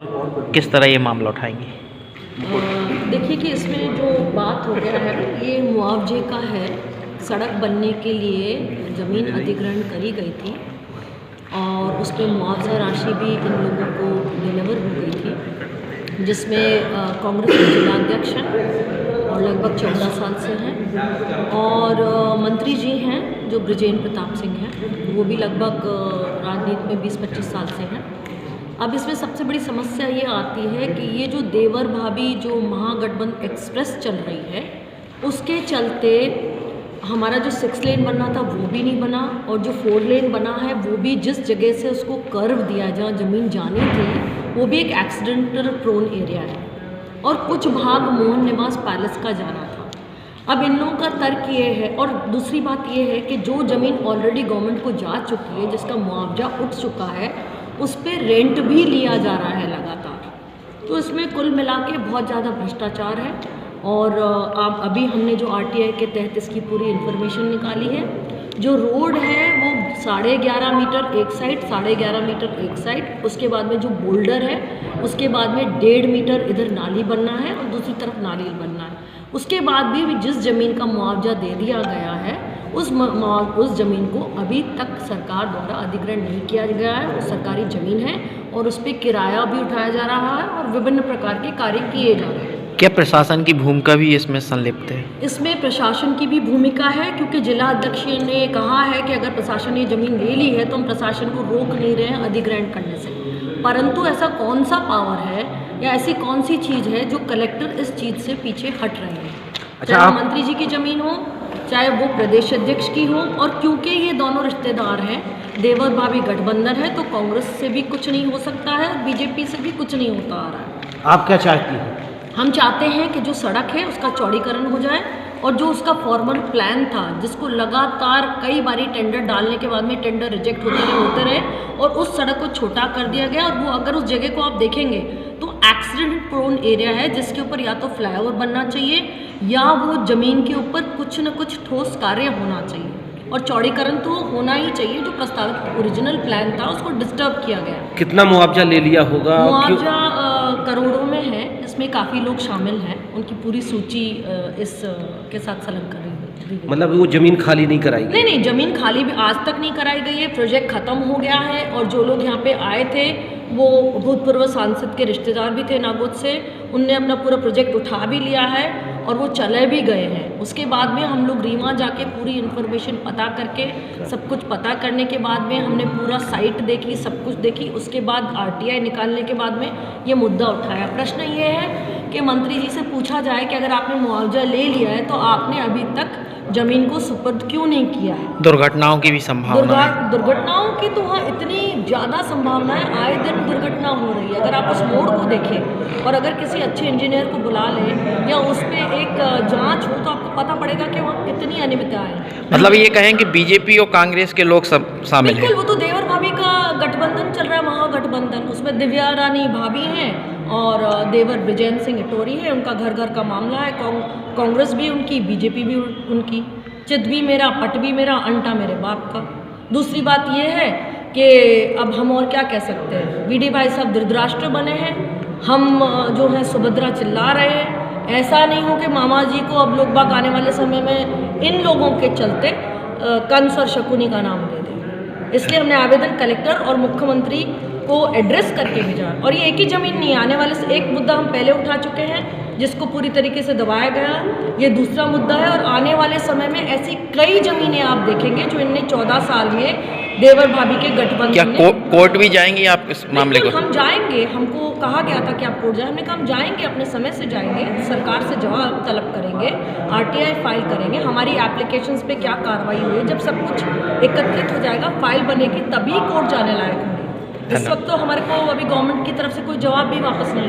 किस तरह ये मामला उठाएंगे? देखिए कि इसमें जो बात हो गया है ये मुआवजे का है। सड़क बनने के लिए ज़मीन अधिग्रहण करी गई थी और उस पे मुआवजा राशि भी इन लोगों को डिलीवर हो गई थी, जिसमें कांग्रेस के जिलाध्यक्ष हैं और लगभग 14 साल से हैं और मंत्री जी हैं जो बृजेंद्र प्रताप सिंह हैं, वो भी लगभग राजनीति में 20-25 साल से हैं। अब इसमें सबसे बड़ी समस्या ये आती है कि ये जो देवर भाभी जो महागठबंधन एक्सप्रेस चल रही है उसके चलते हमारा जो 6 लेन बनना था वो भी नहीं बना और जो 4 लेन बना है वो भी जिस जगह से उसको कर्व दिया जहाँ ज़मीन जानी थी वो भी एक एक्सीडेंटल प्रोन एरिया है और कुछ भाग मोहन निवास पैलेस का जाना था। अब इन लोगों का तर्क ये है और दूसरी बात ये है कि जो ज़मीन ऑलरेडी गवर्नमेंट को जा चुकी है, जिसका मुआवजा उठ चुका है, उस पर रेंट भी लिया जा रहा है लगातार। तो इसमें कुल मिला के बहुत ज़्यादा भ्रष्टाचार है और अब अभी हमने जो आरटीआई के तहत इसकी पूरी इन्फॉर्मेशन निकाली है। जो रोड है वो 11.5 मीटर एक साइड, 11.5 मीटर एक साइड, उसके बाद में जो बोल्डर है उसके बाद में 1.5 मीटर इधर नाली बनना है और दूसरी तरफ नाली बनना है। उसके बाद भी जिस ज़मीन का मुआवजा दे दिया गया है उस ज़मीन को अभी तक सरकार द्वारा अधिग्रहण नहीं किया गया है। वो सरकारी ज़मीन है और उस पर किराया भी उठाया जा रहा है और विभिन्न प्रकार के कार्य किए जा रहे हैं। क्या प्रशासन की भूमिका भी इसमें संलिप्त है? इसमें प्रशासन की भी भूमिका है क्योंकि जिला अध्यक्ष ने कहा है कि अगर प्रशासन ने ज़मीन ले ली है तो हम प्रशासन को रोक नहीं रहे हैं अधिग्रहण करने से, परंतु ऐसा कौन सा पावर है या ऐसी कौन सी चीज़ है जो कलेक्टर इस चीज़ से पीछे हट रहे हैं। चाहे मंत्री जी की ज़मीन हो, चाहे वो प्रदेश अध्यक्ष की हो, और क्योंकि ये दोनों रिश्तेदार हैं, देवर भाभी गठबंधन है, तो कांग्रेस से भी कुछ नहीं हो सकता है, बीजेपी से भी कुछ नहीं होता आ रहा है। आप क्या चाहती हैं? हम चाहते हैं कि जो सड़क है उसका चौड़ीकरण हो जाए और जो उसका फॉर्मल प्लान था जिसको लगातार कई बारी टेंडर डालने के बाद में टेंडर रिजेक्ट होते रहे और उस सड़क को छोटा कर दिया गया और वो अगर उस जगह को आप देखेंगे तो एक्सीडेंट प्रोन एरिया है जिसके ऊपर या तो फ्लाईओवर बनना चाहिए या वो ज़मीन के ऊपर कुछ न कुछ ठोस कार्य होना चाहिए और चौड़ीकरण तो होना ही चाहिए। जो प्रस्तावित ओरिजिनल प्लान था उसको डिस्टर्ब किया गया। कितना मुआवजा ले लिया होगा? मुआवजा करोड़ों में है, इसमें काफ़ी लोग शामिल हैं, उनकी पूरी सूची इस के साथ संलग्न कर रही है। मतलब वो ज़मीन खाली नहीं कराई गई? नहीं, ज़मीन खाली भी आज तक नहीं कराई गई है। प्रोजेक्ट ख़त्म हो गया है और जो लोग यहाँ पे आए थे वो भूतपूर्व सांसद के रिश्तेदार भी थे नागौद से, उनने अपना पूरा प्रोजेक्ट उठा भी लिया है और वो चले भी गए हैं। उसके बाद में हम लोग रीवा जाके पूरी इन्फॉर्मेशन पता करके सब कुछ पता करने के बाद में हमने पूरा साइट देखी, सब कुछ देखी, उसके बाद आरटीआई निकालने के बाद में ये मुद्दा उठाया। प्रश्न ये है कि मंत्री जी से पूछा जाए कि अगर आपने मुआवजा ले लिया है तो आपने अभी तक ज़मीन को सुपुर्द क्यों नहीं किया है। दुर्घटनाओं की भी संभावना है। दुर्घटनाओं की तो वहाँ इतनी ज़्यादा संभावना है, आए दिन दुर्घटना हो रही है। अगर आप उस मोड़ को देखें और अगर किसी अच्छे इंजीनियर को बुला लें या उस पर एक जांच हो तो आपको पता पड़ेगा कि वहाँ कितनी अनियमितता है। मतलब ये कहें कि बीजेपी और कांग्रेस के लोग सब शामिल हैं? बिल्कुल, वो तो देवर भाभी का गठबंधन चल रहा है, महागठबंधन। उसमें दिव्या रानी भाभी हैं और देवर बृजेंद्र सिंह इटोरी है, उनका घर घर का मामला है। कांग्रेस भी उनकी, बीजेपी भी उनकी, चित भी मेरा, पट भी मेरा, अंटा मेरे बाप का। दूसरी बात यह है कि अब हम और क्या कह सकते हैं। बीडी भाई साहब धृतराष्ट्र बने हैं, हम जो है सुभद्रा चिल्ला रहे हैं। ऐसा नहीं हो कि मामा जी को अब लोग बाग आने वाले समय में इन लोगों के चलते कंस और शकुनी का नाम दे दें। इसलिए हमने आवेदन कलेक्टर और मुख्यमंत्री को एड्रेस करके भेजा। और ये एक ही ज़मीन नहीं, आने वाले से एक मुद्दा हम पहले उठा चुके हैं जिसको पूरी तरीके से दबाया गया, ये दूसरा मुद्दा है और आने वाले समय में ऐसी कई ज़मीनें आप देखेंगे जो इनने 14 साल में देवर भाभी के गठबंधन क्या कोर्ट भी जाएंगे आप इस मामले को? हम जाएंगे, हमको कहा गया था कि आप कोर्ट जाए, हमने कहा हम जाएंगे, अपने समय से जाएंगे, सरकार से जवाब तलब करेंगे, आरटीआई फाइल करेंगे, हमारी एप्लीकेशंस पे क्या कार्रवाई हुई है, जब सब कुछ एकत्रित हो जाएगा, फाइल बनेगी, तभी कोर्ट जाने लायक होंगे। इस वक्त तो हमारे को अभी गवर्नमेंट की तरफ से कोई जवाब भी वापस नहीं